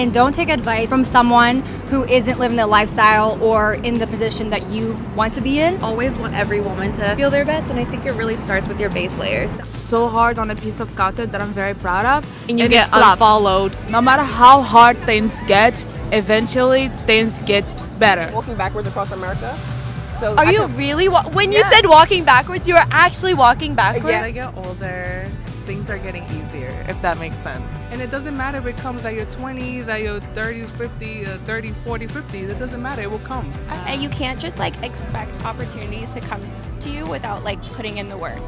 And don't take advice from someone who isn't living the lifestyle or in the position that you want to be in. Always want every woman to feel their best, and I think it really starts with your base layers. So hard on a piece of content that I'm very proud of, And you get unfollowed. No matter how hard things get, eventually things get better. Walking backwards across America. So Are you really? When you said walking backwards, you were actually walking backwards? As I get older, things are getting easier, if that makes sense. And it doesn't matter if it comes at your 20s, at your 30s, 50, 30, 40, 50. It doesn't matter. It will come. And you can't just expect opportunities to come to you without putting in the work.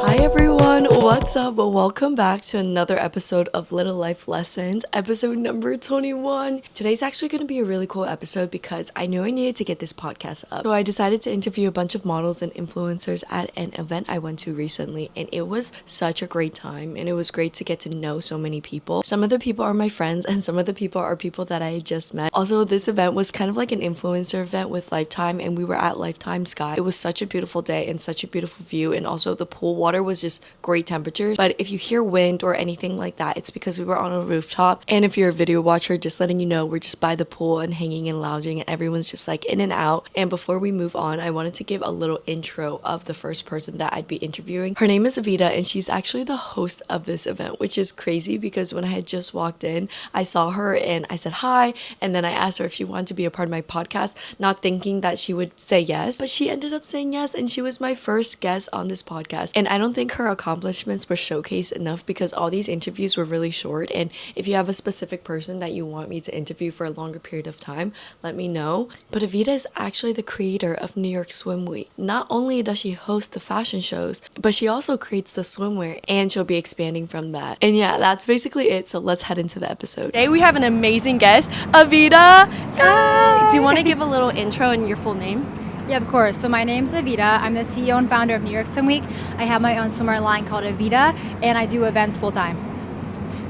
Hi everyone, what's up? Welcome back to another episode of Little Life Lessons, episode number 21. Today's actually going to be a really cool episode because I knew I needed to get this podcast up. So I decided to interview a bunch of models and influencers at an event I went to recently, and it was such a great time, and it was great to get to know so many people. Some of the people are my friends, and some of the people are people that I had just met. Also, this event was kind of like an influencer event with Lifetime, and we were at Lifetime Sky. It was such a beautiful day and such a beautiful view, and also the pool water was just great temperatures. But if you hear wind or anything like that, it's because we were on a rooftop. And if you're a video watcher, just letting you know, we're just by the pool and hanging and lounging, and everyone's just in and out. And before we move on, I wanted to give a little intro of the first person that I'd be interviewing. Her name is Evita, and she's actually the host of this event, which is crazy because when I had just walked in, I saw her and I said hi, and then I asked her if she wanted to be a part of my podcast, not thinking that she would say yes, but she ended up saying yes, and she was my first guest on this podcast. And I don't think her accomplishments were showcased enough because all these interviews were really short. And if you have a specific person that you want me to interview for a longer period of time, let me know. But Evita is actually the creator of ny.swimweek. Not only does she host the fashion shows, but she also creates the swimwear, and she'll be expanding from that. And yeah, that's basically it. So let's head into the episode. Today we have an amazing guest, Evita. Yay! Do you want to give a little intro and your full name? Yeah, of course. So my name's Evita. I'm the CEO and founder of ny.swimweek. I have my own swimwear line called Evita, and I do events full time.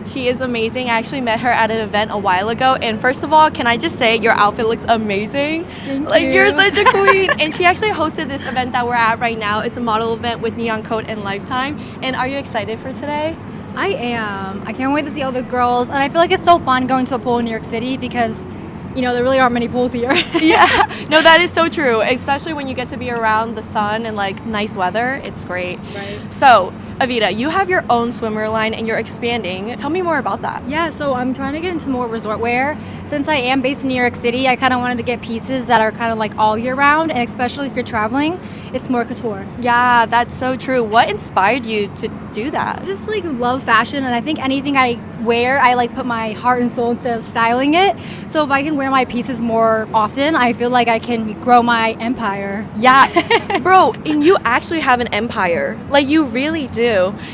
She is amazing. I actually met her at an event a while ago, and first of all, can I just say your outfit looks amazing? Thank you. You're such a queen. And she actually hosted this event that we're at right now. It's a model event with Neon Coat and Lifetime. And are you excited for today? I am. I can't wait to see all the girls, and I feel like it's so fun going to a pool in New York City because there really aren't many pools here. Yeah, no, that is so true, especially when you get to be around the sun and nice weather. It's great. Right. So, Evita, you have your own swimwear line and you're expanding. Tell me more about that. Yeah, so I'm trying to get into more resort wear. Since I am based in New York City, I kind of wanted to get pieces that are kind of all year round, and especially if you're traveling, it's more couture. Yeah, that's so true. What inspired you to do that? I just love fashion, and I think anything I wear, I put my heart and soul into styling it. So if I can wear my pieces more often, I feel like I can grow my empire. Yeah, bro, and you actually have an empire. You really do.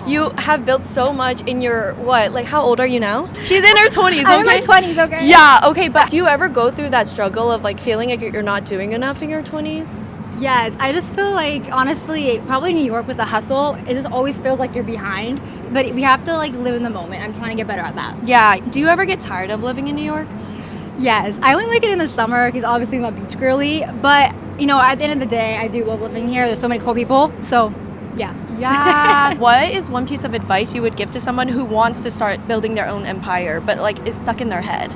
You have built so much in your, how old are you now? She's in her 20s, okay? I'm in my 20s, okay? Yeah, okay, but do you ever go through that struggle of feeling like you're not doing enough in your 20s? Yes, I just feel honestly, probably New York with the hustle, it just always feels like you're behind. But we have to live in the moment. I'm trying to get better at that. Yeah, do you ever get tired of living in New York? Yes, I only like it in the summer because obviously I'm a beach girly. But, at the end of the day, I do love living here. There's so many cool people, so yeah. Yeah. What is one piece of advice you would give to someone who wants to start building their own empire, but is stuck in their head?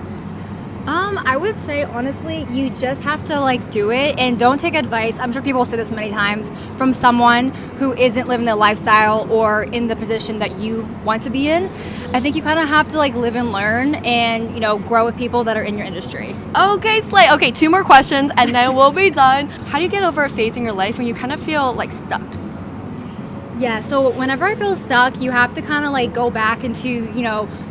I would say, honestly, you just have to do it, and don't take advice. I'm sure people say this many times from someone who isn't living the lifestyle or in the position that you want to be in. I think you kind of have to live and learn and, grow with people that are in your industry. Okay, Slay. Okay, 2 more questions and then we'll be done. How do you get over a phase in your life when you kind of feel stuck? Yeah, so whenever I feel stuck, you have to kind of go back into,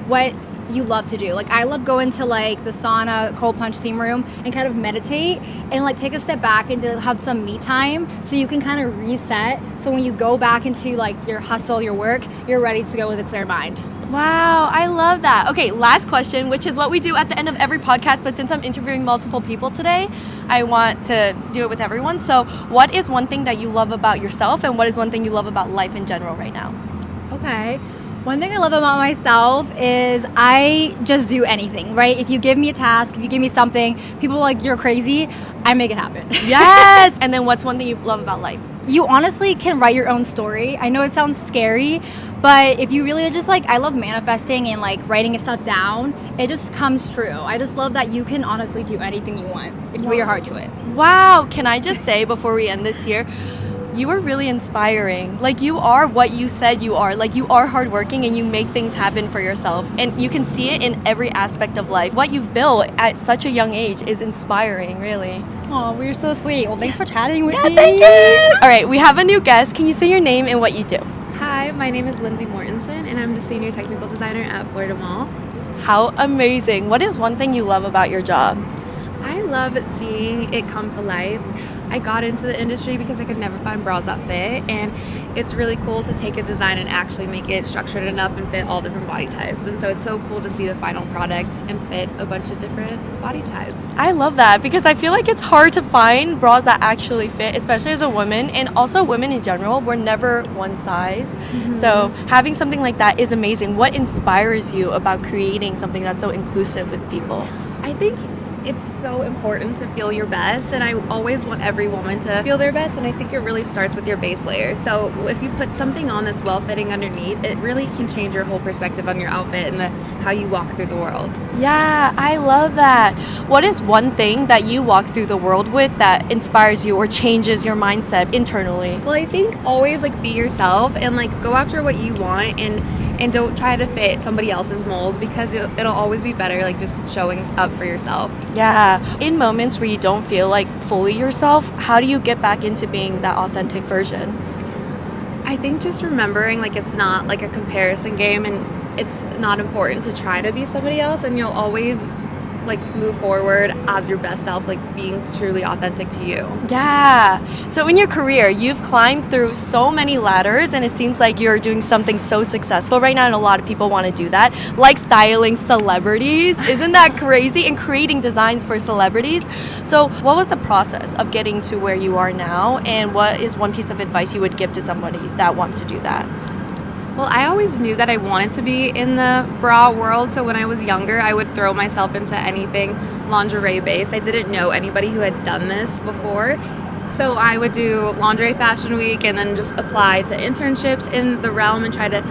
what you love to do. I love going to the sauna, cold plunge steam room and kind of meditate and take a step back and to have some me time so you can kind of reset. So when you go back into your hustle, your work, you're ready to go with a clear mind. Wow, I love that. Okay, last question, which is what we do at the end of every podcast, but since I'm interviewing multiple people today, I want to do it with everyone. So what is one thing that you love about yourself, and what is one thing you love about life in general right now? Okay. One thing I love about myself is I just do anything, right? If you give me a task, if you give me something, people are you're crazy, I make it happen. Yes! And then what's one thing you love about life? You honestly can write your own story. I know it sounds scary, But if you really just like, I love manifesting and like writing stuff down, it just comes true. I just love that you can honestly do anything you want if you put your heart to it. Wow, can I just say before we end this here, you are really inspiring. Like, you are what you said you are. Like, you are hardworking and you make things happen for yourself. And you can see it in every aspect of life. What you've built at such a young age is inspiring, really. Oh, we're so sweet. Well, thanks for chatting with me. Thank you. All right, we have a new guest. Can you say your name and what you do? Hi, my name is Lindsay Mortensen, and I'm the Senior Technical Designer at Florida Mall. How amazing. What is one thing you love about your job? I love seeing it come to life. I got into the industry because I could never find bras that fit, and it's really cool to take a design and actually make it structured enough and fit all different body types. And so it's so cool to see the final product and fit a bunch of different body types. I love that because I feel like it's hard to find bras that actually fit, especially as a woman, and also women in general. We're never one size. So having something like that is amazing. What inspires you about creating something that's so inclusive with people? I think it's so important to feel your best, and I always want every woman to feel their best, and I think it really starts with your base layer. So if you put something on that's well fitting underneath, it really can change your whole perspective on your outfit and how you walk through the world. Yeah, I love that. What is one thing that you walk through the world with that inspires you or changes your mindset internally? Well, I think always be yourself and go after what you want, and don't try to fit somebody else's mold, because it'll always be better just showing up for yourself. Yeah. In moments where you don't feel like fully yourself, how do you get back into being that authentic version? I think just remembering it's not a comparison game, and it's not important to try to be somebody else, and you'll always move forward as your best self, being truly authentic to you. Yeah. So in your career, you've climbed through so many ladders, and it seems like you're doing something so successful right now, and a lot of people want to do that, like styling celebrities. Isn't that crazy? And creating designs for celebrities. So what was the process of getting to where you are now, and what is one piece of advice you would give to somebody that wants to do that? Well, I always knew that I wanted to be in the bra world, so when I was younger, I would throw myself into anything lingerie based. I didn't know anybody who had done this before, so I would do Lingerie Fashion Week and then just apply to internships in the realm and try to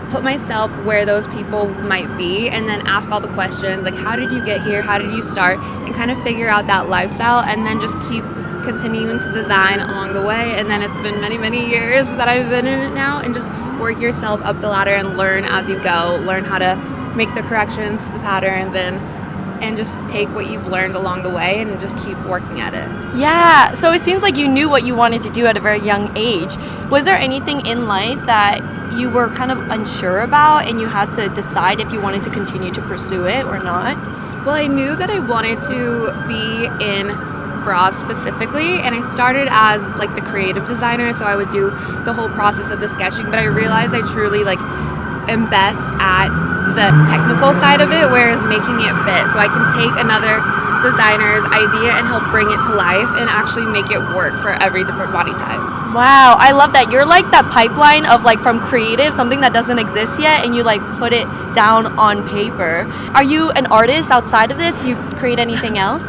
put myself where those people might be, and then ask all the questions how did you get here, how did you start, and kind of figure out that lifestyle, and then just keep continuing to design along the way. And then it's been many, many years that I've been in it now, and just work yourself up the ladder and learn as you go, learn how to make the corrections to the patterns, and just take what you've learned along the way and just keep working at it. Yeah, so it seems like you knew what you wanted to do at a very young age. Was there anything in life that you were kind of unsure about and you had to decide if you wanted to continue to pursue it or not? Well, I knew that I wanted to be in bras specifically, and I started as the creative designer, so I would do the whole process of the sketching, but I realized I truly am best at the technical side of it, whereas making it fit, so I can take another designer's idea and help bring it to life and actually make it work for every different body type. Wow, I love that. You're like that pipeline of from creative, something that doesn't exist yet, and you put it down on paper. Are you an artist outside of this? Do you create anything else?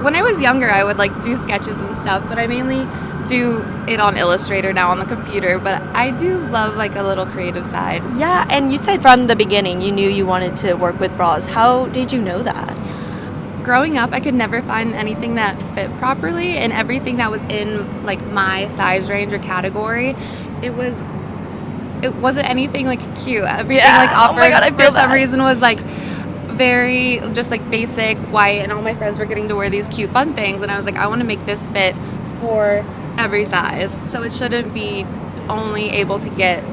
When I was younger, I would do sketches and stuff, but I mainly do it on Illustrator now on the computer, but I do love a little creative side. Yeah, and you said from the beginning you knew you wanted to work with bras. How did you know that? Growing up, I could never find anything that fit properly, and everything that was in my size range or category, it wasn't anything cute. Everything offered oh my God, I feel for some that. reason was very just basic white, and all my friends were getting to wear these cute fun things, and I was I want to make this fit for every size, so it shouldn't be only able to get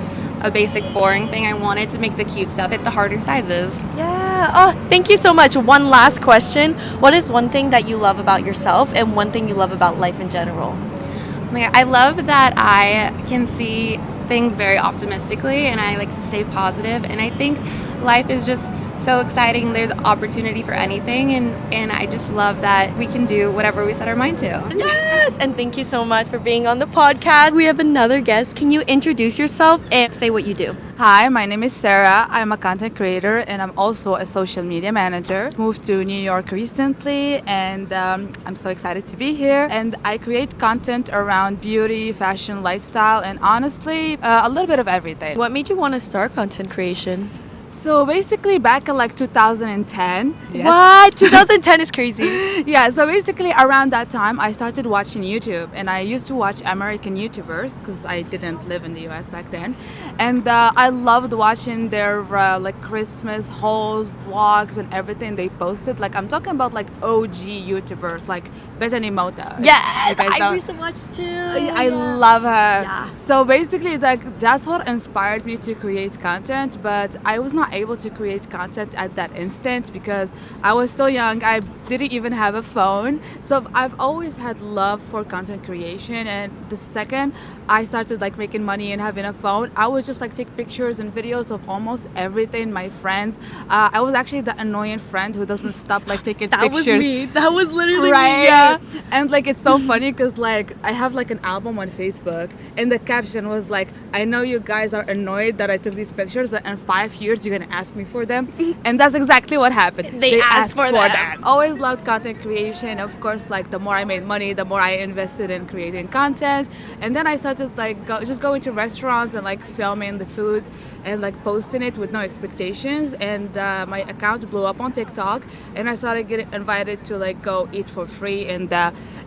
a basic boring thing. I wanted to make the cute stuff fit the harder sizes. Yeah. Oh, thank you so much. One last question. What is one thing that you love about yourself and one thing you love about life in general? Oh my God, I love that I can see things very optimistically, and I like to stay positive, and I think life is just so exciting. There's opportunity for anything, and I just love that we can do whatever we set our mind to. Yes, and thank you so much for being on the podcast. We have another guest. Can you introduce yourself and say what you do? Hi, my name is Sarah. I'm a content creator and I'm also a social media manager. Moved to New York recently and I'm so excited to be here. And I create content around beauty, fashion, lifestyle, and honestly, a little bit of everything. What made you want to start content creation? So basically back in like 2010. Yes. What? 2010 is crazy. Yeah, so basically around that time I started watching YouTube and I used to watch American YouTubers because I didn't live in the US back then. And I loved watching their like Christmas hauls, vlogs and everything they posted. Like I'm talking about like OG YouTubers like Bethany Mota. Yes, I used to watch too. I love her. Yeah. So basically like that's what inspired me to create content, but I was not able to create content at that instant because I was still young. I didn't even have a phone. So I've always had love for content creation, and the second I started like making money and having a phone, I would just like take pictures and videos of almost everything. My friends, I was actually the annoying friend who doesn't stop like taking That pictures. was me. That was literally Right, me. yeah. And like it's so funny because like I have like an album on Facebook and the caption was like, I know you guys are annoyed that I took these pictures, but in 5 years you're gonna ask me for them. And that's exactly what happened. They asked for them. Always loved content creation. Of course, like the more I made money, the more I invested in creating content. And then I started like just going to restaurants and like filming the food and like posting it with no expectations. And my account blew up on TikTok and I started getting invited to like go eat for free. And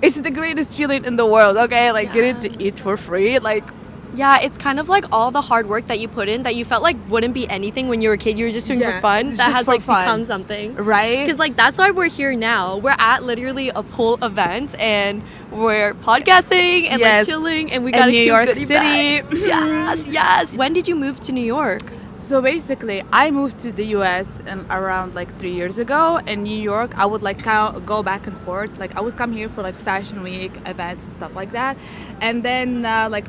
it's the greatest feeling in the world, okay? Like getting to eat for free, like Yeah, it's kind of like all the hard work that you put in that you felt like wouldn't be anything when you were a kid. You were just doing for fun. That just has for like fun. become something. Right? Because like that's why we're here now. We're at literally a pool event and we're podcasting and like chilling and we got a New cute York goodie City. bag. Yes, yes. When did you move to New York? So basically, I moved to the US around like 3 years ago. In New York, I would like go back and forth. Like I would come here for like fashion week events and stuff like that. And then like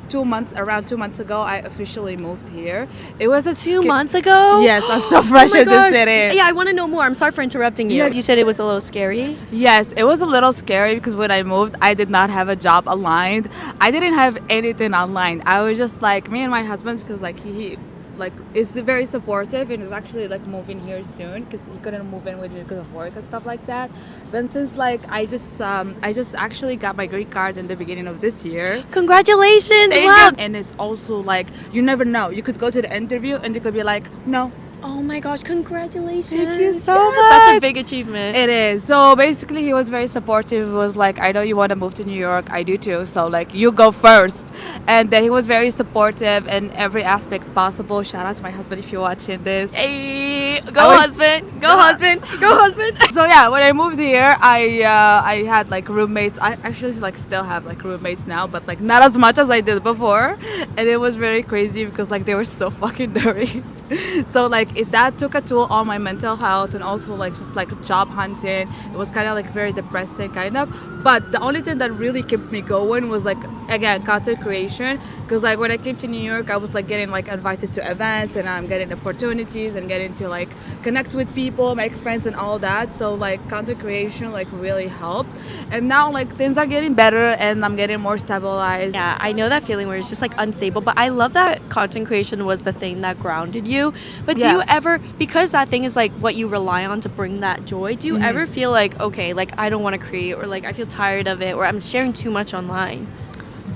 around 2 months ago, I officially moved here. It was a 2 months ago? Yes, I'm still fresh Oh my in the gosh. city. Yeah, I want to know more. I'm sorry for interrupting you. Yeah. You said it was a little scary. Yes, it was a little scary because when I moved, I did not have a job aligned. I didn't have anything online. I was just like me and my husband because like he like is very supportive and is actually like moving here soon because he couldn't move in because of work and stuff like that. But since like I just actually got my green card in the beginning of this year. Congratulations! Thank Wow. you. And it's also like you never know. You could go to the interview and you could be like, no. Oh my gosh, congratulations. Thank you so Yes, much. That's a big achievement. It is. So basically he was very supportive. He was like, I know you want to move to New York. I do too. So like you go first. And he was very supportive in every aspect possible. Shout out to my husband if you're watching this. Hey, go husband. Go husband. Go husband. So yeah, when I moved here, I had like roommates. I actually like still have like roommates now, but like not as much as I did before. And it was very crazy because like they were so fucking dirty. So like that took a toll on my mental health and also like just like job hunting. It was kind of like very depressing kind of. But the only thing that really kept me going was like again content creation because like when I came to New York, I was like getting like invited to events and I'm getting opportunities and getting to like connect with people, make friends and all that. So like content creation like really helped. And now like things are getting better and I'm getting more stabilized. Yeah, I know that feeling where it's just like unstable, but I love that content creation was the thing that grounded you. But do you ever, because that thing is like what you rely on to bring that joy, do you ever feel like, okay, like I don't want to create or like I feel tired of it or I'm sharing too much online?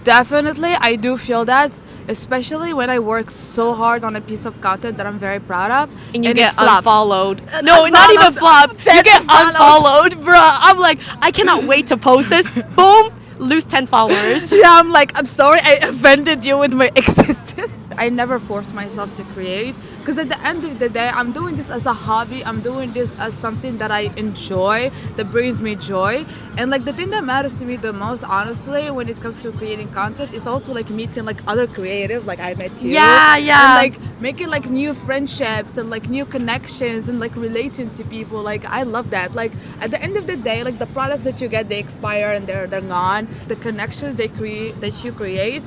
Definitely, I do feel that, especially when I work so hard on a piece of content that I'm very proud of. And you it get flops. unfollowed. No, not even flop. You get unfollowed, bruh. I'm like, I cannot wait to post this. Boom, lose 10 followers. Yeah, I'm like, I'm sorry I offended you with my existence. I never force myself to create because at the end of the day, I'm doing this as a hobby. I'm doing this as something that I enjoy, that brings me joy. And like the thing that matters to me the most, honestly, when it comes to creating content, is also like meeting like other creatives, like I met you. Yeah. And like making like new friendships and like new connections and like relating to people. Like I love that. Like at the end of the day, like the products that you get, they expire and they're gone. The connections that you create,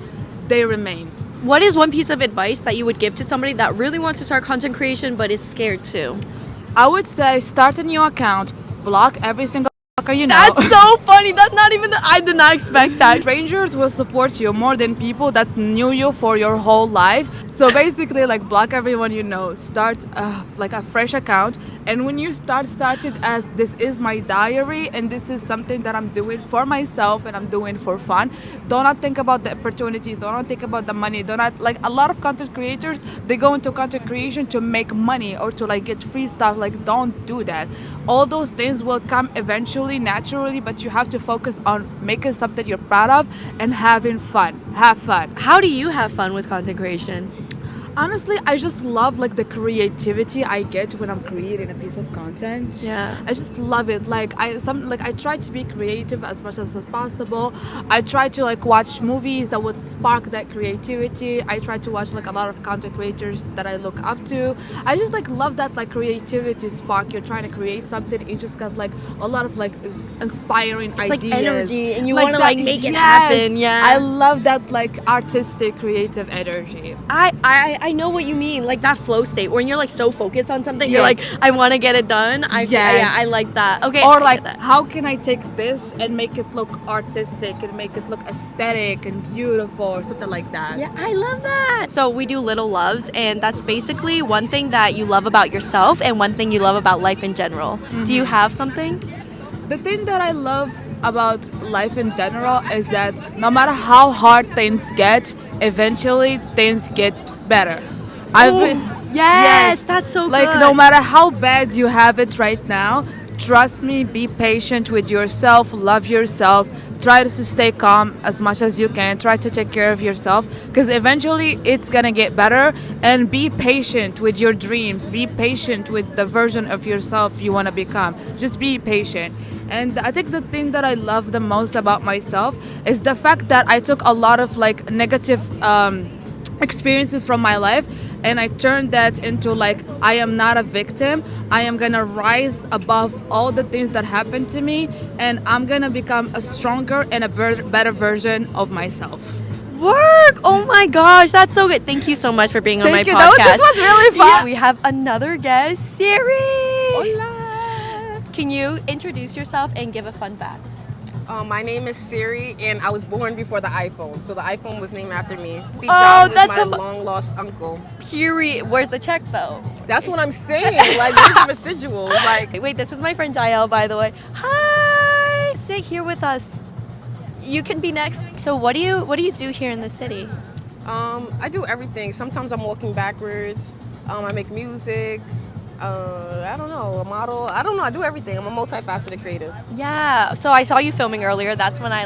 they remain. What is one piece of advice that you would give to somebody that really wants to start content creation but is scared to? I would say start a new account, block every single fucker you know. That's so funny. That's not even. I did not expect that. Strangers will support you more than people that knew you for your whole life. So basically, like, block everyone you know. Start like a fresh account, and when you start it as this is my diary, and this is something that I'm doing for myself and I'm doing for fun. Do not think about the opportunities. Do not think about the money. Do not, like, a lot of content creators, they go into content creation to make money or to like get free stuff. Like, don't do that. All those things will come eventually, naturally, but you have to focus on making something you're proud of and having fun. Have fun. How do you have fun with content creation? Honestly, I just love like the creativity I get when I'm creating a piece of content. Yeah. I just love it. Like I try to be creative as much as possible. I try to like watch movies that would spark that creativity. I try to watch like a lot of content creators that I look up to. I just like love that like creativity spark. You're trying to create something, you just got like a lot of like inspiring It's ideas. like energy, and you Like want to that- like make it yes. happen. Yeah. I love that like artistic creative energy. I know what you mean, like that flow state when you're like so focused on something, you're Yes. like, I want to get it done. Yes. Yeah, I like that. Okay. Or I like, get that. how can I take this and make it look artistic and make it look aesthetic and beautiful or something like that? Yeah, I love that. So we do little loves, and that's basically one thing that you love about yourself and one thing you love about life in general. Do you have something? The thing that I love about life in general is that no matter how hard things get, eventually things get better. Yes, that's so like good. no matter how bad you have it right now, trust me, be patient with yourself, love yourself, try to stay calm as much as you can, try to take care of yourself, because eventually it's gonna get better. And be patient with your dreams, be patient with the version of yourself you want to become. Just be patient. And I think the thing that I love the most about myself is the fact that I took a lot of like negative experiences from my life, and I turned that into like, I am not a victim. I am gonna rise above all the things that happened to me, and I'm gonna become a stronger and a better version of myself. Work! Oh my gosh, that's so good. Thank you so much for being on Thank my you. podcast. This was really fun. Yeah, we have another guest, Siri. Hola. Can you introduce yourself and give a fun fact? My name is Siri, and I was born before the iPhone, so the iPhone was named after me. Steve Oh, Jobs that's is my long-lost uncle. Period. Where's the check though? That's what I'm saying. Like, where's the residuals? Like, Wait, this is my friend Jael, by the way. Hi. Sit here with us. You can be next. So what do you do here in the city? I do everything. Sometimes I'm walking backwards. I make music. I don't know, a model. I don't know. I do everything. I'm a multifaceted creative. Yeah. So I saw you filming earlier. That's when I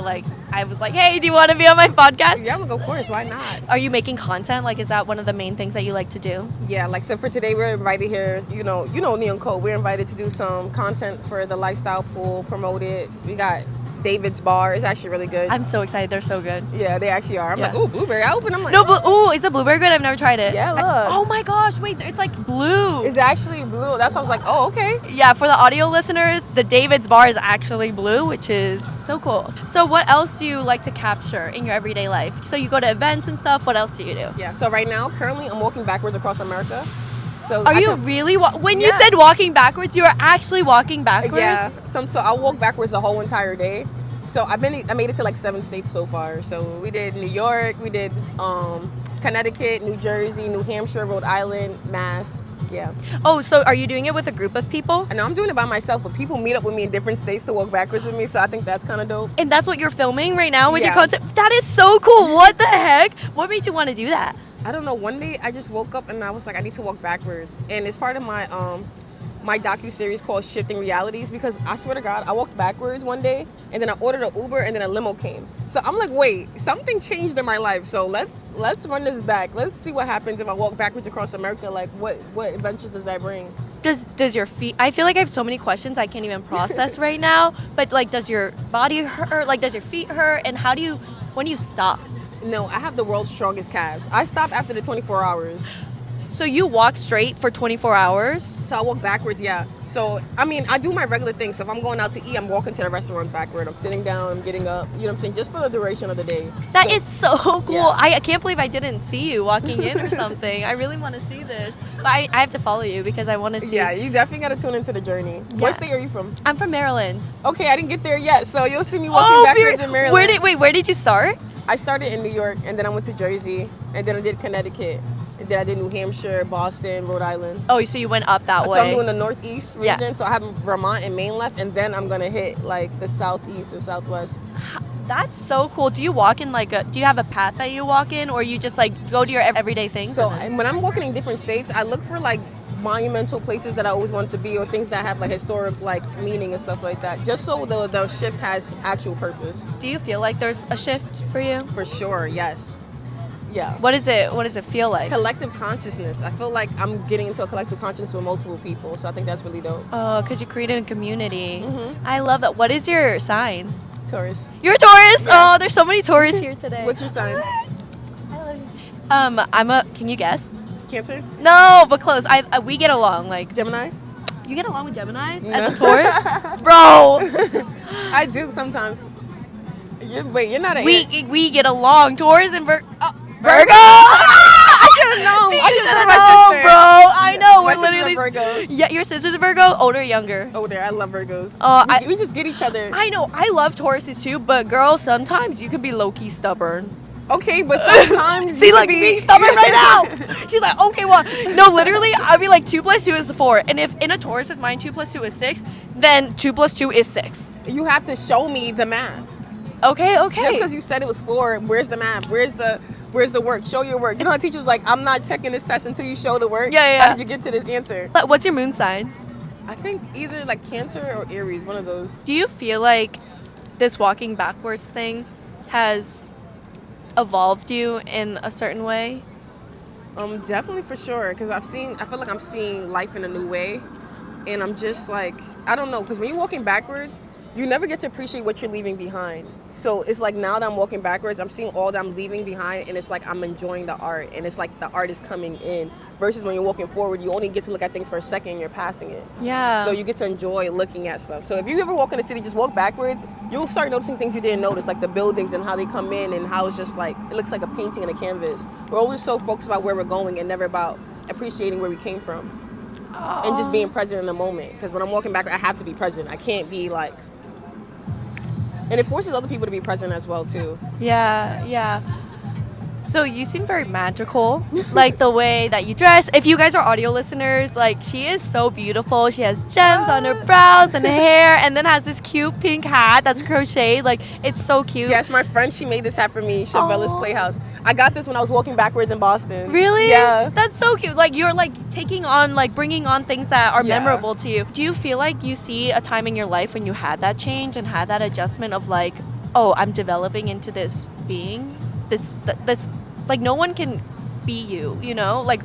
was like, hey, do you want to be on my podcast? Yeah, of course. Why not? Are you making content? Like, is that one of the main things that you like to do? Yeah, like, so for today we're invited here. You know, Neon Code. We're invited to do some content for the lifestyle pool, promote it. We got David's Bar. It's actually really good. I'm so excited. They're so good. Yeah, they actually are. I'm Yeah. like, ooh, blueberry. I open them like, No, but is the blueberry good? I've never tried it. Yeah, look. Oh my gosh, wait, it's like blue. It's actually blue. That's why I was like, oh, okay. Yeah, for the audio listeners, the David's Bar is actually blue, which is so cool. So what else do you like to capture in your everyday life? So you go to events and stuff. What else do you do? Yeah, so right now, currently, I'm walking backwards across America. So Are I you could- really? When you Yeah. said walking backwards, you are actually walking backwards? Yeah. So I walk backwards the whole entire day. So I made it to like 7 states so far. So we did New York, we did Connecticut, New Jersey, New Hampshire, Rhode Island, Mass. Yeah. Oh, so are you doing it with a group of people? And I'm doing it by myself, but people meet up with me in different states to walk backwards with me. So I think that's kind of dope. And that's what you're filming right now with your Yeah. content? That is so cool. What the heck? What made you want to do that? I don't know. One day I just woke up and I was like, I need to walk backwards. And it's part of my my docu-series called Shifting Realities, because I swear to God, I walked backwards one day and then I ordered an Uber and then a limo came. So I'm like, wait, something changed in my life. So let's run this back. Let's see what happens if I walk backwards across America. Like, what adventures does that bring? Does your feet, I feel like I have so many questions I can't even process right now, but like, does your body hurt? Like, does your feet hurt? And when do you stop? No, I have the world's strongest calves. I stopped after the 24 hours. So you walk straight for 24 hours? So I walk backwards, yeah. So, I mean, I do my regular thing. So if I'm going out to eat, I'm walking to the restaurant backward. I'm sitting down, I'm getting up, you know what I'm saying? Just for the duration of the day. That is so cool. Yeah. I can't believe I didn't see you walking in or something. I really want to see this. But I have to follow you because I want to see. Yeah, you definitely got to tune into the journey. Yeah. What state are you from? I'm from Maryland. Okay, I didn't get there yet. So you'll see me walking backwards in Maryland. Where did you start? I started in New York, and then I went to Jersey, and then I did Connecticut. And then I did New Hampshire, Boston, Rhode Island. Oh, so you went up that way. So I'm doing the northeast region. Yeah. So I have Vermont and Maine left, and then I'm gonna hit like the southeast and southwest. That's so cool. Do you walk in do you have a path that you walk in, or you just like go to your everyday things? So when I'm walking in different states, I look for like monumental places that I always wanted to be, or things that have like historic like meaning and stuff like that, just so the shift has actual purpose. Do you feel like there's a shift for you? For sure, yes. Yeah. What does it feel like? Collective consciousness. I feel like I'm getting into a collective consciousness with multiple people, so I think that's really dope. Oh, because you created a community. I love that. What is your sign? Taurus. You're a Taurus. Yeah. Oh, there's so many Taurus here today. What's your sign? Can you guess? Cancer? No, but close. We get along. Like, Gemini? you get along with Gemini No. as a Taurus, bro. I do sometimes. You're not a We get along. Taurus and Virgo. I should have known. See, I you should should have know, known, my bro. I know. My We're sister's literally. a Virgo. Yeah, your sister's a Virgo. Older or younger? Older. I love Virgos. Oh, we just get each other. I know. I love Tauruses too, but girl, sometimes you can be low key stubborn. Okay, but sometimes See, you like can being stubborn right now. She's like, okay, well, no, literally, I'll be like 2 + 2 is 4, and if in a Taurus's mind 2 + 2 is 6, then 2 + 2 is 6. You have to show me the math. Okay. Just because you said it was 4, where's the math? Where's the work? Show your work. You know how teachers like, I'm not checking this test until you show the work. Yeah. How did you get to this answer? But what's your moon sign? I think either like Cancer or Aries, one of those. Do you feel like this walking backwards thing has evolved you in a certain way? Definitely for sure. Because I feel like I'm seeing life in a new way, and I'm just like, I don't know. Because when you're walking backwards, you never get to appreciate what you're leaving behind. So it's like now that I'm walking backwards, I'm seeing all that I'm leaving behind, and it's like I'm enjoying the art, and it's like the art is coming in. Versus when you're walking forward, you only get to look at things for a second and you're passing it. Yeah. So you get to enjoy looking at stuff. So if you ever walk in the city, just walk backwards, you'll start noticing things you didn't notice, like the buildings and how they come in and how it's just like, it looks like a painting and a canvas. We're always so focused about where we're going and never about appreciating where we came from. And just being present in the moment. Because when I'm walking back, I have to be present. I can't be like, and it forces other people to be present as well too. Yeah. So you seem very magical, like the way that you dress. If you guys are audio listeners, like she is so beautiful. She has gems on her brows and hair, and then has this cute pink hat that's crocheted. Like it's so cute. Yes, my friend, she made this hat for me, Chevella's Playhouse. I got this when I was walking backwards in Boston. Really? Yeah. That's so cute. Like you're like taking on, like bringing on things that are memorable to you. Do you feel like you see a time in your life when you had that change and had that adjustment of like, oh, I'm developing into this being? This like no one can be you, you know? Like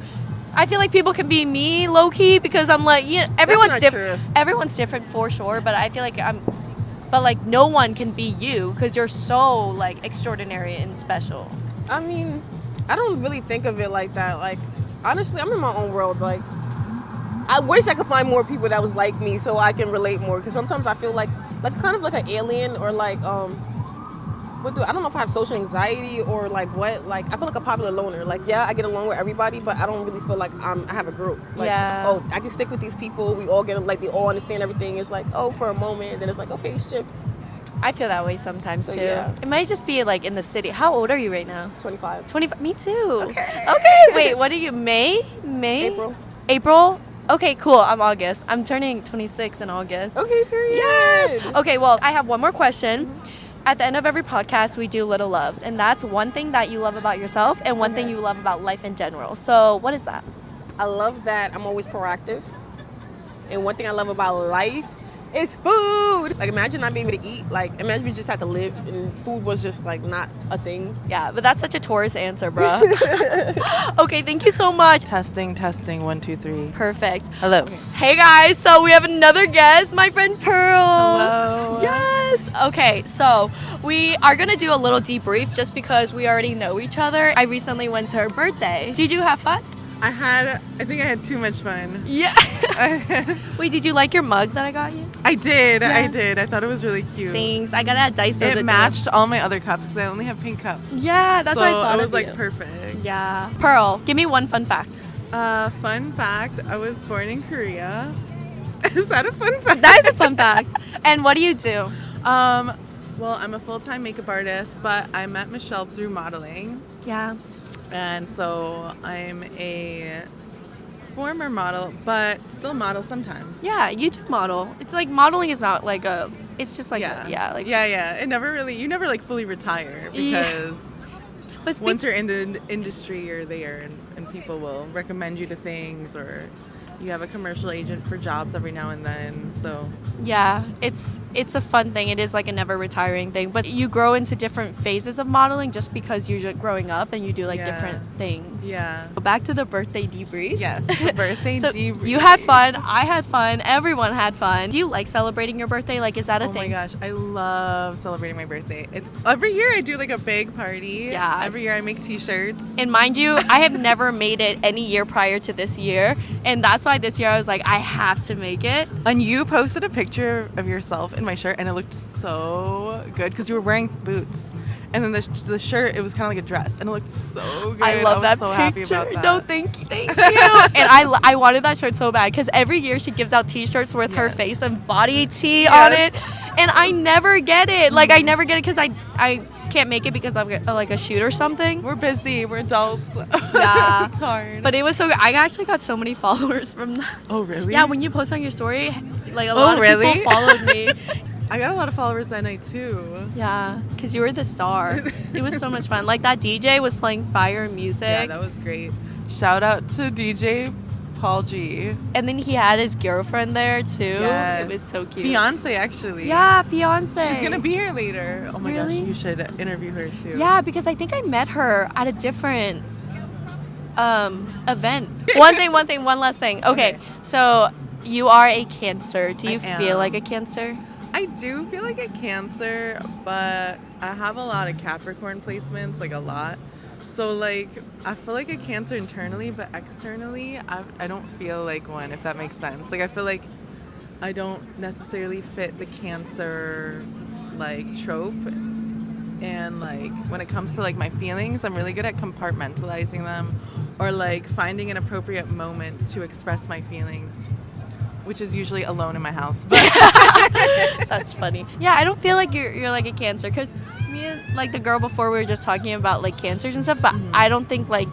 I feel like people can be me low key because I'm like, yeah, everyone's different. Everyone's different for sure, but I feel like but no one can be you because you're so like extraordinary and special. I mean, I don't really think of it like that. Like honestly, I'm in my own world. Like I wish I could find more people that was like me so I can relate more, because sometimes I feel like kind of like an alien, or like I don't know if I have social anxiety or like what. Like I feel like a popular loner. Like yeah, I get along with everybody, but I don't really feel like I have a group. Like, yeah. Oh, I can stick with these people. We all get like they all understand everything. It's like, oh, for a moment, and then it's like, okay, shift. I feel that way sometimes too. Yeah. It might just be like in the city. How old are you right now? 25. 25. Me too. Okay. Wait, what are you? May? April. Okay, cool. I'm August. I'm turning 26 in August. Okay, period. Yes. Okay, well, I have one more question. At the end of every podcast, we do little loves, and that's one thing that you love about yourself and one thing you love about life in general. So, what is that? I love that I'm always proactive. And one thing I love about life is food. Like imagine not being able to eat. Like imagine we just had to live and food was just like not a thing. Yeah, but that's such a Taurus answer, bro. Okay, thank you so much. Testing, 1, 2, 3. Perfect. Hello. Hey guys, so we have another guest, my friend Pearl. Hello. Yes. Okay, so we are gonna do a little debrief just because we already know each other. I recently went to her birthday. Did you have fun? I think I had too much fun. Yeah. Wait, did you like your mug that I got you? I did. Yeah. I did. I thought it was really cute. Thanks. I got it at Daiso. It matched all my other cups because I only have pink cups. Yeah, that's so what I thought it was of like you. perfect. Yeah. Pearl, give me one fun fact. Fun fact, I was born in Korea. Is that a fun fact? That is a fun fact. And what do you do? Well, I'm a full-time makeup artist, but I met Michelle through modeling. Yeah. And so I'm a former model, but still model sometimes. Yeah, you do model. It's like modeling is not like a. It's just like yeah. It never really, you never like fully retire because But once you're in the industry, you're there, and people will recommend you to things, or you have a commercial agent for jobs every now and then. So yeah, it's a fun thing. It is like a never retiring thing. But you grow into different phases of modeling just because you're just growing up and you do like different things. Yeah. So back to the birthday debrief. Yes, the birthday So debrief. you had fun. I had fun. Everyone had fun. Do you like celebrating your birthday? Like, is that a Oh thing? my gosh, I love celebrating my birthday. It's every year I do like a big party. Yeah. Every year I make t-shirts. And mind you, I have never made it any year prior to this year. And that's why this year I was like, I have to make it. And you posted a picture of yourself in my shirt, and it looked so good because you were wearing boots. And then the shirt, it was kind of like a dress, and it looked so good. I love that was so picture. happy about that. No, thank you. And I wanted that shirt so bad because every year she gives out t-shirts with her face and body tea on it. And I never get it. Like, I never get it because I can't make it because of like a shoot or something. We're busy. We're adults. Yeah. It's hard. But it was so good. I actually got so many followers from that. Oh, really? Yeah, when you post on your story, like a lot of people followed me. I got a lot of followers that night too. Yeah, because you were the star. It was so much fun. Like, that DJ was playing fire music. Yeah, that was great. Shout out to DJ Paul G. And then he had his girlfriend there too. Yes. It was so cute. Fiance, actually. Yeah, fiance. She's gonna be here later. Oh my Really? gosh, you should interview her too. Yeah, because I think I met her at a different event. One last thing. Okay, so you are a Cancer. Do you feel like a Cancer? I do feel like a Cancer, but I have a lot of Capricorn placements, like a lot. So like, I feel like a Cancer internally, but externally, I don't feel like one, if that makes sense. Like, I feel like I don't necessarily fit the Cancer like trope. And like, when it comes to like my feelings, I'm really good at compartmentalizing them, or like finding an appropriate moment to express my feelings, which is usually alone in my house. But That's funny. Yeah, I don't feel like you're like a Cancer, because me and like the girl before, we were just talking about like Cancers and stuff, but I don't think like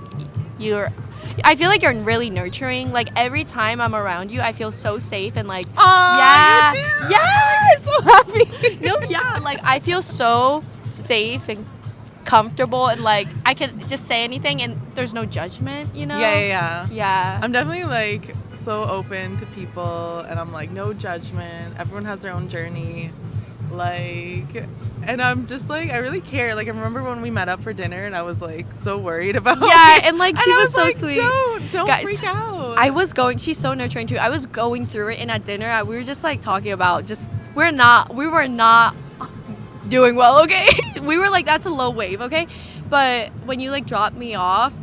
I feel like you're really nurturing. Like, every time I'm around you, I feel so safe and like, yeah, you do. yes, I'm so happy. no, yeah, like I feel so safe and comfortable, and like I can just say anything and there's no judgment, you know? Yeah. I'm definitely like so open to people, and I'm like, no judgment. Everyone has their own journey. Like, and I'm just like, I really care. Like, I remember when we met up for dinner, and I was like so worried about and like she was so like, sweet. Don't Guys, freak out. she's so nurturing too. I was going through it, and at dinner we were just like talking about we were not doing well, okay? We were like, that's a low wave, okay? But when you like dropped me off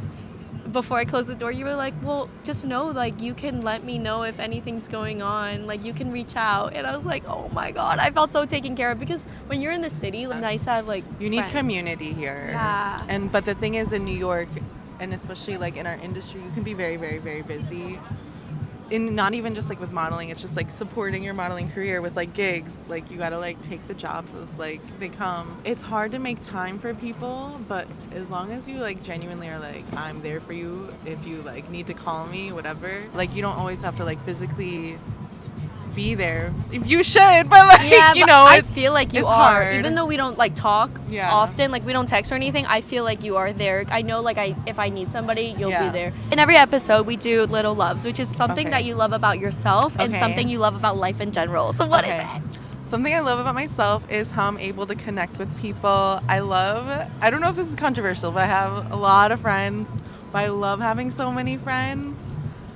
before I closed the door, you were like, well, just know, like, you can let me know if anything's going on, like, you can reach out. And I was like, oh my god, I felt so taken care of, because when you're in the city, it's nice to have like you need friends. community here. Yeah. But the thing is, in New York, and especially like in our industry, you can be very, very, very busy. In not even just like with modeling, it's just like supporting your modeling career with like gigs. Like, you gotta like take the jobs as like they come. It's hard to make time for people, but as long as you like genuinely are like, I'm there for you if you like need to call me, whatever. Like, you don't always have to like physically be there. If you should, but like, you know, I feel like you it's are, hard. even though we don't like talk Yeah. often, like we don't text or anything. I feel like you are there. I know, like, if I need somebody, you'll Yeah. be there. In every episode, we do little loves, which is something Okay. that you love about yourself and Okay. something you love about life in general. So what is Okay. it? Something I love about myself is how I'm able to connect with people. I don't know if this is controversial, but I have a lot of friends, but I love having so many friends.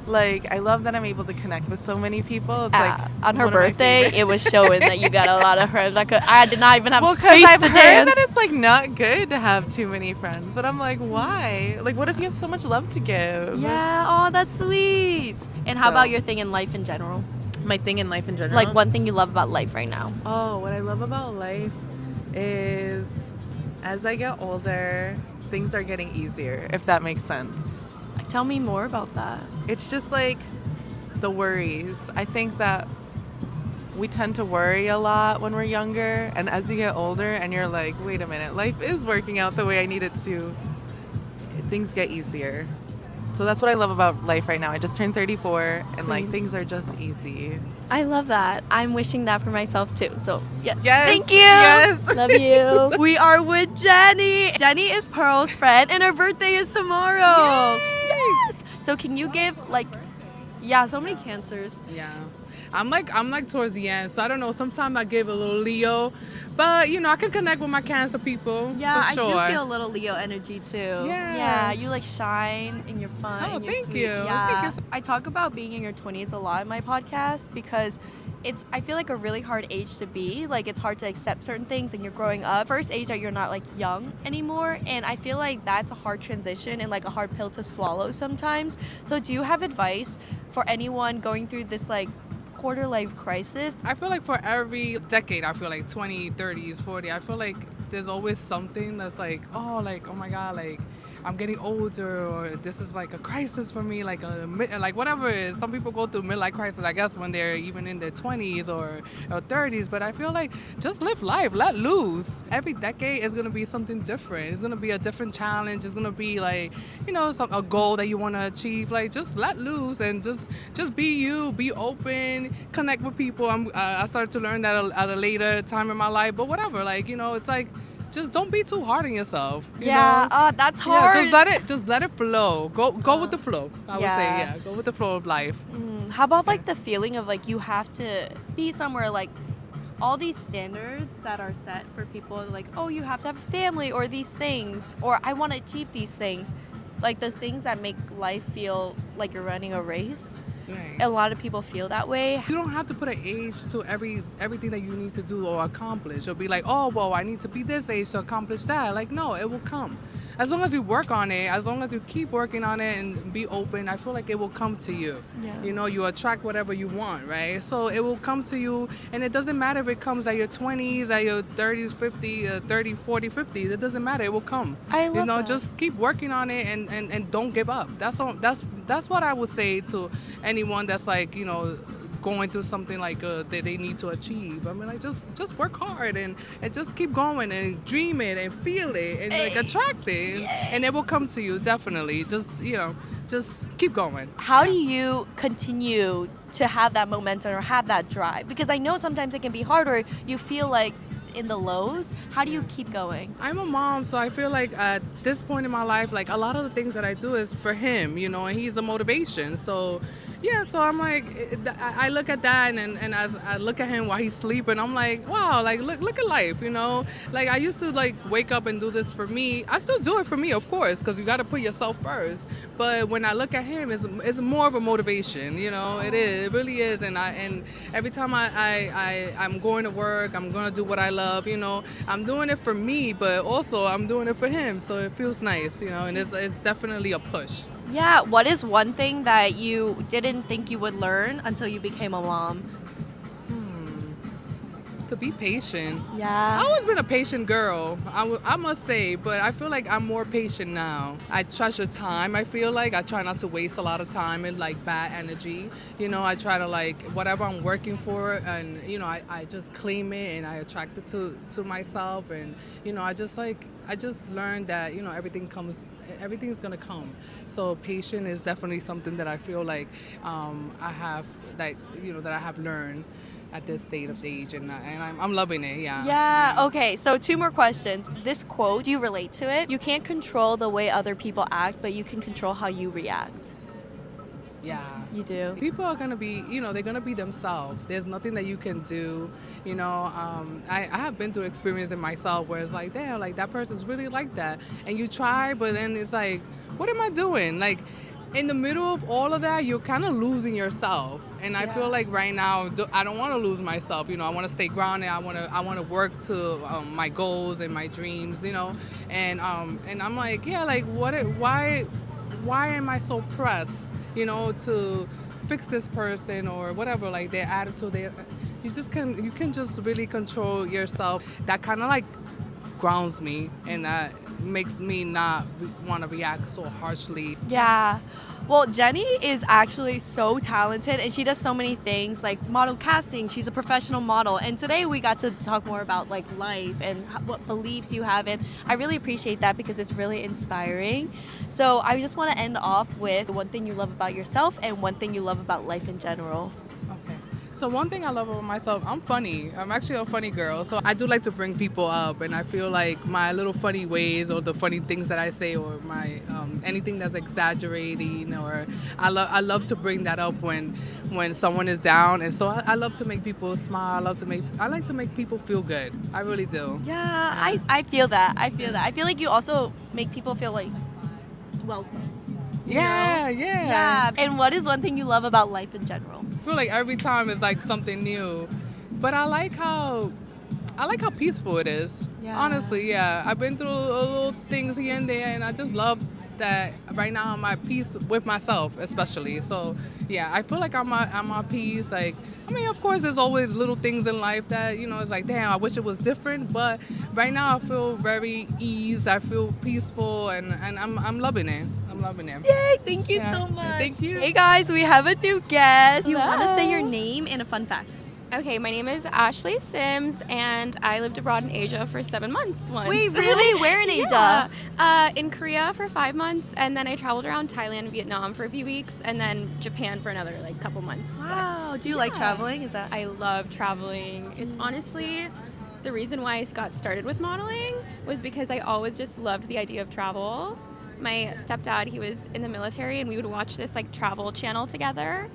Like, I love that I'm able to connect with so many people. It's like on her one of my birthday, favorites. it was showing that you got a lot of friends. Like, I did not even have Well, because space I've to heard dance. that it's like not good to have too many friends, but I'm like, why? Like, what if you have so much love to give? Yeah, oh, that's sweet. And how So- about your thing in life in general? My thing in life in general. Like one thing you love about life right now. Oh, what I love about life is as I get older, things are getting easier, if that makes sense. Tell me more about that. It's just like the worries. I think that we tend to worry a lot when we're younger, and as you get older and you're like, wait a minute, life is working out the way I need it to, things get easier. So that's what I love about life right now. I just turned 34 and like things are just easy. I love that. I'm wishing that for myself too. So, yes. Yes. Thank you. Yes. Love you. We are with Jenny. Jenny is Pearl's friend and her birthday is tomorrow. Yes. So, can you give so many cancers. Yeah. I'm like towards the end, so I don't know. Sometimes I give a little Leo, but I can connect with my Cancer people. Yeah, for sure. I do feel a little Leo energy too. Yeah. Yeah, you like shine and you're fun. Oh, and you're thank sweet. you. Yeah. Thank you. I talk about being in your 20s a lot in my podcast because I feel like a really hard age to be. Like it's hard to accept certain things and you're growing up. First age that you're not like young anymore, and I feel like that's a hard transition and like a hard pill to swallow sometimes. So do you have advice for anyone going through this like quarter life crisis? I feel like for every decade, I feel like 20, 30s, 40, I feel like there's always something that's like, oh my God, like I'm getting older, or this is like a crisis for me, like whatever it is. Some people go through midlife crisis, I guess, when they're even in their 20s or 30s. But I feel like just live life, let loose. Every decade is gonna be something different. It's gonna be a different challenge. It's gonna be like, a goal that you want to achieve. Like just let loose and just be you, be open, connect with people. I started to learn that at a later time in my life. But whatever, it's like. Just don't be too hard on yourself. You know? That's hard. Yeah, just let it flow. Go with the flow. I would say, go with the flow of life. How about like the feeling of like you have to be somewhere, like all these standards that are set for people, like, oh, you have to have a family or these things, or I want to achieve these things, like the things that make life feel like you're running a race. Right. A lot of people feel that way. You don't have to put an age to everything that you need to do or accomplish. Or be like, oh, well, I need to be this age to accomplish that. Like, no, it will come. As long as you work on it, as long as you keep working on it and be open, I feel like it will come to you. Yeah. You attract whatever you want, right? So it will come to you, and it doesn't matter if it comes at your 20s, at your 30s, 50, 30, 40, 50. It doesn't matter. It will come. I love that. Just keep working on it and don't give up. That's what I would say to anyone that's like, going through something like that they need to achieve. I mean, like just work hard and just keep going and dream it and feel it and like attract it, and it will come to you definitely. Just keep going. How do you continue to have that momentum or have that drive? Because I know sometimes it can be hard, or you feel like in the lows. How do you keep going? I'm a mom, so I feel like at this point in my life, like a lot of the things that I do is for him, and he's a motivation. So yeah, so I'm like, I look at that, and as I look at him while he's sleeping, I'm like, wow, like look at life, Like I used to like wake up and do this for me. I still do it for me, of course, because you got to put yourself first. But when I look at him, it's more of a motivation, It is, it really is. And every time I'm going to work, I'm gonna do what I love, I'm doing it for me, but also I'm doing it for him. So it feels nice, and it's definitely a push. Yeah, what is one thing that you didn't think you would learn until you became a mom? To be patient. Yeah. I've always been a patient girl, I must say, but I feel like I'm more patient now. I treasure time, I feel like. I try not to waste a lot of time in like bad energy. I try to like, whatever I'm working for, and I just claim it and I attract it to myself, and I just learned that everything's gonna come. So patience is definitely something that I feel like I have that I have learned at this state of age, and I'm loving it. Yeah, okay, so 2 more questions. This quote, do you relate to it? You can't control the way other people act, but you can control how you react. Yeah. You do. People are gonna be, they're gonna be themselves. There's nothing that you can do. I have been through experience in myself where it's like, damn, like that person's really like that, and you try, but then it's like, what am I doing? Like, in the middle of all of that, you're kind of losing yourself. And I feel like right now, I don't want to lose myself. You know, I want to stay grounded. I want to work to my goals and my dreams. You know, and I'm like, yeah, like why am I so pressed? You know, to fix this person or whatever, like their attitude. You can just really control yourself. That kind of like grounds me, and that makes me not want to react so harshly. Yeah. Well, Jenny is actually so talented and she does so many things like model casting. She's a professional model. And today we got to talk more about like life and what beliefs you have. And I really appreciate that because it's really inspiring. So I just want to end off with one thing you love about yourself and one thing you love about life in general. Okay. So one thing I love about myself, I'm funny. I'm actually a funny girl. So I do like to bring people up, and I feel like my little funny ways or the funny things that I say or my anything that's exaggerating, or I love to bring that up when someone is down. And so I love to make people smile. I like to make people feel good. I really do. Yeah, I feel that. I feel like you also make people feel like welcome. Yeah. Yeah. And what is one thing you love about life in general? I feel like every time is like something new, but I like how peaceful it is. Yeah. Honestly, yeah. I've been through little things here and there, and I just love that right now I'm at peace with myself, especially. So yeah, I feel like I'm at peace. Like, I mean, of course, there's always little things in life that, you know, it's like, damn, I wish it was different. But right now I feel very ease. I feel peaceful, and I'm loving it. I'm loving it. Yay, thank you so much. Thank you. Hey guys, we have a new guest. You Hello. want to say your name and a fun fact? Okay, my name is Ashley Sims, and I lived abroad in Asia for 7 months once. Wait, really? Where in Asia? In Korea for 5 months, and then I traveled around Thailand and Vietnam for a few weeks, and then Japan for another like couple months. Wow. Do you like traveling? Is that? I love traveling. It's honestly the reason why I got started with modeling was because I always just loved the idea of travel. My stepdad, he was in the military, and we would watch this like travel channel together,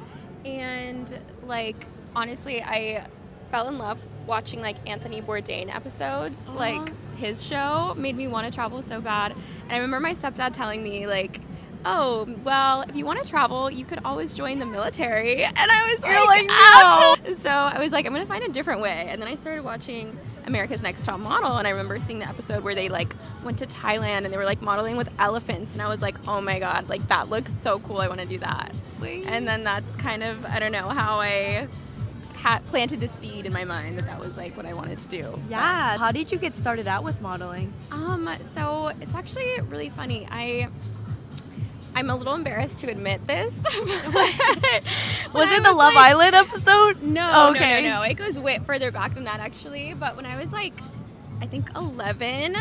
and like honestly, I fell in love watching like Anthony Bourdain episodes. Like his show made me want to travel so bad. And I remember my stepdad telling me like, oh, well, if you want to travel, you could always join the military. And I was no. So I was like, I'm going to find a different way. And then I started watching America's Next Top Model, and I remember seeing the episode where they like went to Thailand and they were like modeling with elephants, and I was like, oh my god, like that looks so cool, I want to do that. And then that's kind of, I don't know, how I planted the seed in my mind that was like what I wanted to do. Yeah. How did you get started out with modeling? So it's actually really funny. I'm a little embarrassed to admit this. Was it the Love Island episode? No, okay. no. It goes way further back than that, actually. But when I was like, I think 11,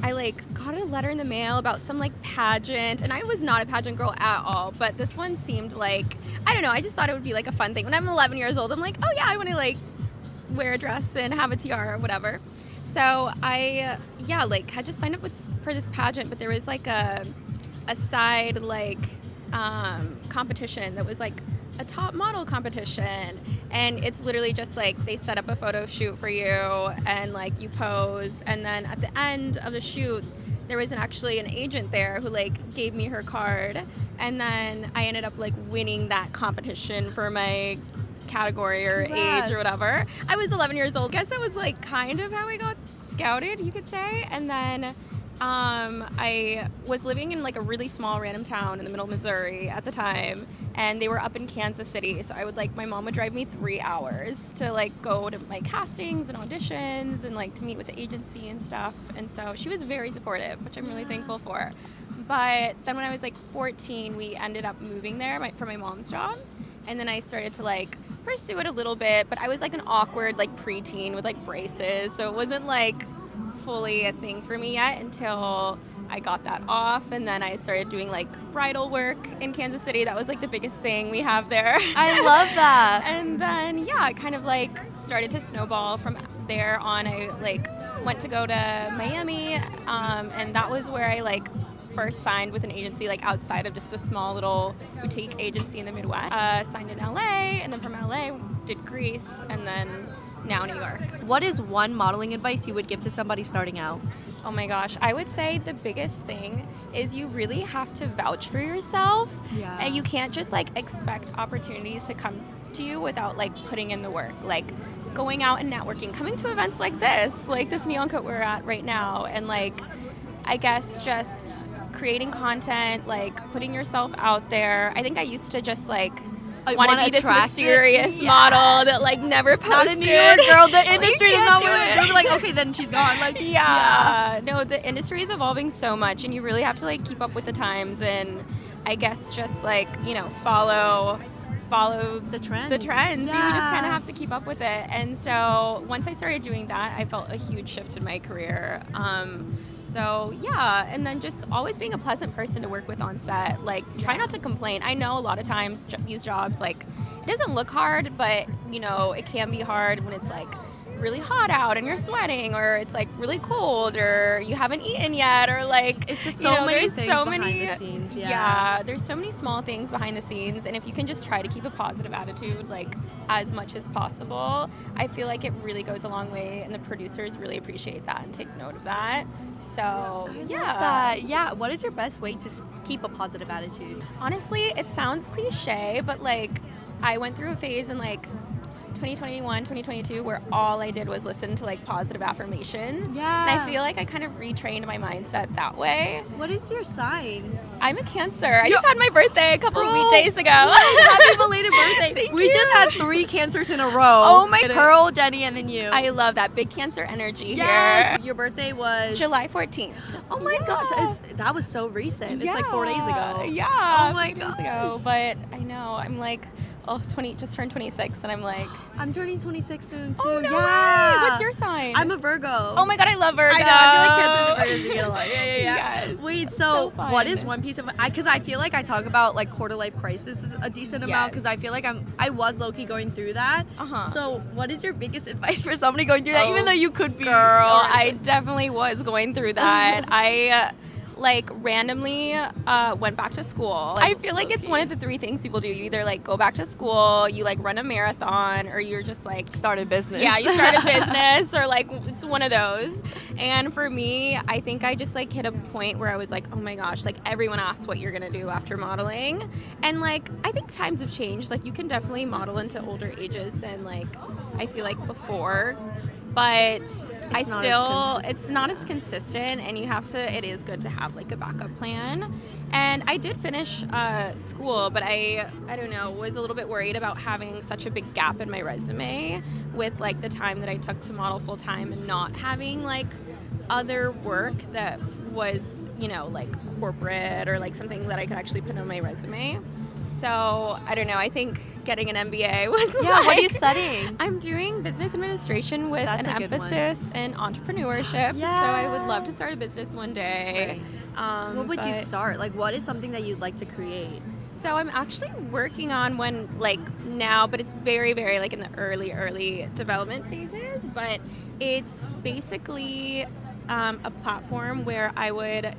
I like got a letter in the mail about some like pageant, and I was not a pageant girl at all. But this one seemed like, I don't know. I just thought it would be like a fun thing. When I'm 11 years old, I'm like, oh yeah, I want to like wear a dress and have a tiara or whatever. So I, like had just signed up for this pageant, but there was like a side like competition that was like a top model competition, and it's literally just like they set up a photo shoot for you and like you pose, and then at the end of the shoot there was actually an agent there who like gave me her card, and then I ended up like winning that competition for my category or age or whatever. I was 11 years old. I guess that was like kind of how I got scouted, you could say. And then I was living in like a really small random town in the middle of Missouri at the time, and they were up in Kansas City. So I would like, my mom would drive me 3 hours to like go to my castings and auditions and like to meet with the agency and stuff. And so she was very supportive, which I'm really thankful for. But then when I was like 14, we ended up moving there for my mom's job. And then I started to like pursue it a little bit, but I was like an awkward like preteen with like braces. So it wasn't like fully a thing for me yet until I got that off, and then I started doing like bridal work in Kansas City. That was like the biggest thing we have there. I love that. And then it kind of like started to snowball from there on. I like went to go to Miami, and that was where I like first signed with an agency like outside of just a small little boutique agency in the Midwest. Signed in LA, and then from LA did Greece, and then now New York. What is one modeling advice you would give to somebody starting out? Oh my gosh, I would say the biggest thing is you really have to vouch for yourself. Yeah. And you can't just like expect opportunities to come to you without like putting in the work. Like going out and networking, coming to events like this Neon Coat we're at right now, and like I guess just creating content, like putting yourself out there. I think I used to just like want to be this mysterious model that like never posted. Not a New York girl. The industry is not what they'll be like, okay, then she's gone. Like, no, the industry is evolving so much, and you really have to like keep up with the times, and I guess just like, you know, follow the trends. You just kind of have to keep up with it. And so once I started doing that, I felt a huge shift in my career. So yeah, and then just always being a pleasant person to work with on set. Like, try not to complain. I know a lot of times these jobs, like, it doesn't look hard, but you know, it can be hard when it's like really hot out and you're sweating, or it's like really cold, or you haven't eaten yet, or like it's just so many things behind the scenes. Yeah, there's so many small things behind the scenes, and if you can just try to keep a positive attitude, like as much as possible, I feel like it really goes a long way, and the producers really appreciate that and take note of that. So yeah, what is your best way to keep a positive attitude? Honestly, it sounds cliche, but like I went through a phase in like 2021, 2022, where all I did was listen to like positive affirmations. Yeah. And I feel like I kind of retrained my mindset that way. What is your sign? I'm a Cancer. I just had my birthday a couple of weekdays ago. Happy belated birthday. We just had 3 Cancers in a row. Oh my God. Pearl, Jenny, and then you. I love that big Cancer energy yes. here. Your birthday was July 14th. Oh my gosh, that was so recent. It's like 4 days ago. Yeah. Oh my 4 days gosh. ago. But I know, I'm like, just turned 26, and I'm like, I'm turning 26 soon too. oh, no yeah. way. What's your sign? I'm a Virgo. Oh my God, I love Virgo. I know. I feel like Cancers and Virgos, you get along. Yeah. Yes. Wait, so fun. what is one piece of? Because I feel like I talk about like quarter life crisis a decent amount, because I feel like I was low key going through that. So what is your biggest advice for somebody going through that, even though you could be? Girl, I definitely was going through that. I like randomly went back to school. I feel like it's one of the 3 things people do. You either like go back to school, you like run a marathon, or you're just like start a business. Yeah, you start a business, or like it's one of those. And for me, I think I just like hit a point where I was like, oh my gosh, like everyone asks what you're gonna do after modeling. And like I think times have changed. Like you can definitely model into older ages than like I feel like before. But it's not as consistent, and it is good to have like a backup plan. And I did finish school, but I don't know, was a little bit worried about having such a big gap in my resume with like the time that I took to model full time and not having like other work that was, you know, like corporate or like something that I could actually put on my resume. So I don't know, I think getting an MBA was what are you studying? I'm doing business administration with an emphasis in entrepreneurship. Yeah. So I would love to start a business one day. Right. What would you start? Like, what is something that you'd like to create? So I'm actually working on one like now, but it's very, very like in the early development phases. But it's basically a platform where I would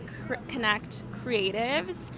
connect creatives.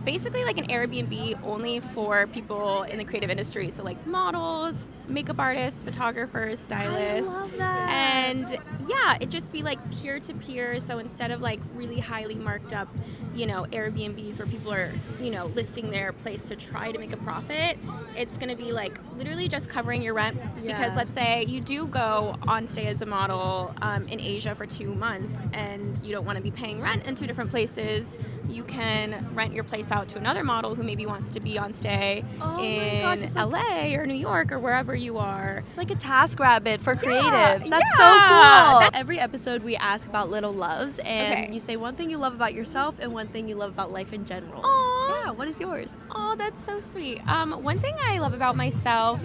Basically like an Airbnb only for people in the creative industry. So like models, makeup artists, photographers, stylists. I love that. And yeah, it'd just be like peer-to-peer. So instead of like really highly marked up, you know, Airbnbs where people are, you know, listing their place to try to make a profit, it's going to be like literally just covering your rent. Because let's say you do go on stay as a model in Asia for 2 months and you don't want to be paying rent in 2 different places, you can rent your place out to another model who maybe wants to be on stay in LA or New York or wherever you are. It's like a task rabbit for creatives. That's yeah. so cool. Every episode we ask about little loves, and Okay. you say one thing you love about yourself and one thing you love about life in general. Aww. Yeah, what is yours? Oh, that's so sweet. One thing I love about myself,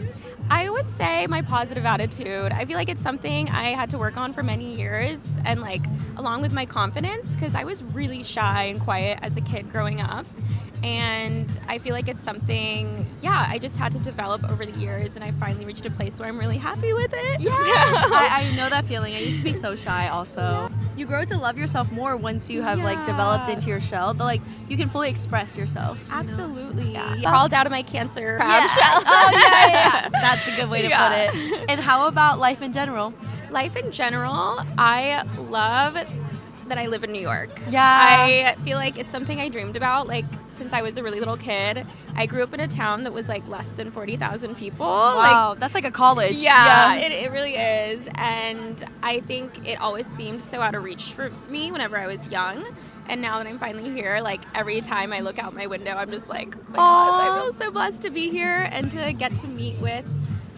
I would say my positive attitude. I feel like it's something I had to work on for many years, and like along with my confidence, because I was really shy and quiet as a kid growing up. And I feel like it's something, I just had to develop over the years, and I finally reached a place where I'm really happy with it. Yes, I know that feeling. I used to be so shy also. you grow to love yourself more once you have like developed into your shell. Like you can fully express yourself. Absolutely. Yeah. Crawled out of my cancer crab Yeah. shell. Oh yeah. That's a good way to Yeah. put it. And how about life in general? Life in general, I love that I live in New York. Yeah. I feel like it's something I dreamed about like since I was a really little kid. I grew up in a town that was like less than 40,000 people. Wow, that's like a college. Yeah, it really is. And I think it always seemed so out of reach for me whenever I was young. And now that I'm finally here, like every time I look out my window, I'm just like, oh my gosh, I feel so blessed to be here and to get to meet with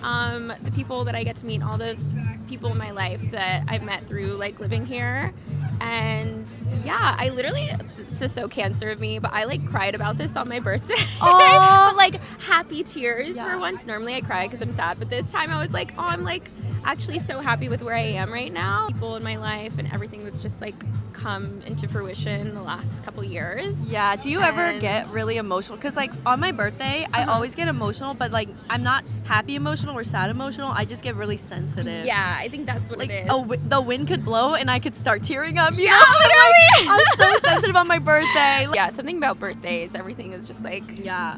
the people that I get to meet, all those people in my life that I've met through like living here. And yeah, I literally, this is so cancer of me, but I like cried about this on my birthday. Oh. But, like happy tears for once. Normally I cry because I'm sad, but this time I was like, oh, I'm like actually so happy with where I am right now. People in my life and everything that's just like come into fruition in the last couple years. Yeah, do you ever get really emotional? Because like on my birthday, I always get emotional, but like I'm not happy emotional or sad emotional. I just get really sensitive. Yeah, I think that's what Like it is. the wind could blow and I could start tearing up. Yeah, literally. I'm so sensitive on my birthday. Yeah, something about birthdays. Everything is just like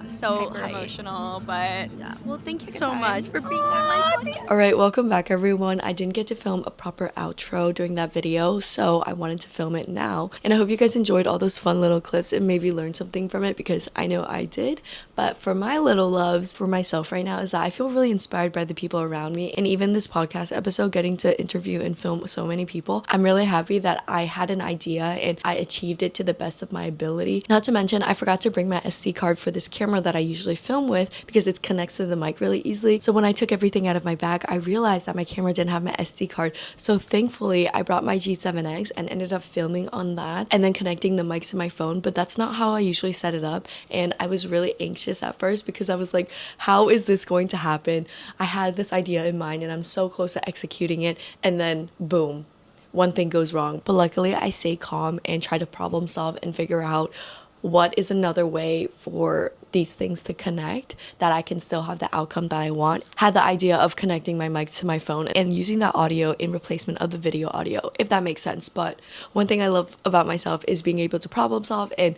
so hyper emotional, but yeah. Well, thank you so time. much for being on my podcast. All right, welcome back, everyone. I didn't get to film a proper outro during that video, so I wanted to film it now. And I hope you guys enjoyed all those fun little clips and maybe learned something from it, because I know I did. But for my little loves, for myself right now, is that I feel really inspired by the people around me. And even this podcast episode, getting to interview and film so many people, I'm really happy that I had an idea and I achieved it to the best of my ability. Not to mention, I forgot to bring my SD card for this camera that I usually film with, because it connects to the mic really easily. So when I took everything out of my bag, I realized that my camera didn't have my SD card. So thankfully, I brought my G7X and ended up filming on that and then connecting the mics to my phone. But that's not how I usually set it up. And I was really anxious at first because I was like, how is this going to happen? I had this idea in mind and I'm so close to executing it. And then boom, one thing goes wrong. But luckily, I stay calm and try to problem solve and figure out what is another way for these things to connect that I can still have the outcome that I want. Had the idea of connecting my mic to my phone and using that audio in replacement of the video audio, if that makes sense. But one thing I love about myself is being able to problem solve and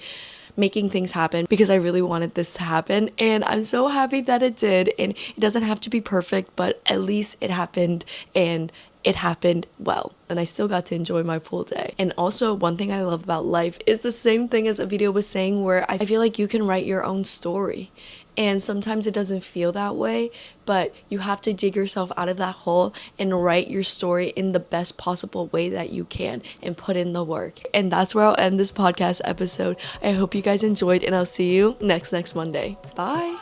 making things happen, because I really wanted this to happen and I'm so happy that it did. And it doesn't have to be perfect, but at least it happened, and it happened well, and I still got to enjoy my pool day. And also, one thing I love about life is the same thing as a video was saying, where I feel like you can write your own story. And sometimes it doesn't feel that way, but you have to dig yourself out of that hole and write your story in the best possible way that you can and put in the work. And that's where I'll end this podcast episode. I hope you guys enjoyed, and I'll see you next Monday. Bye.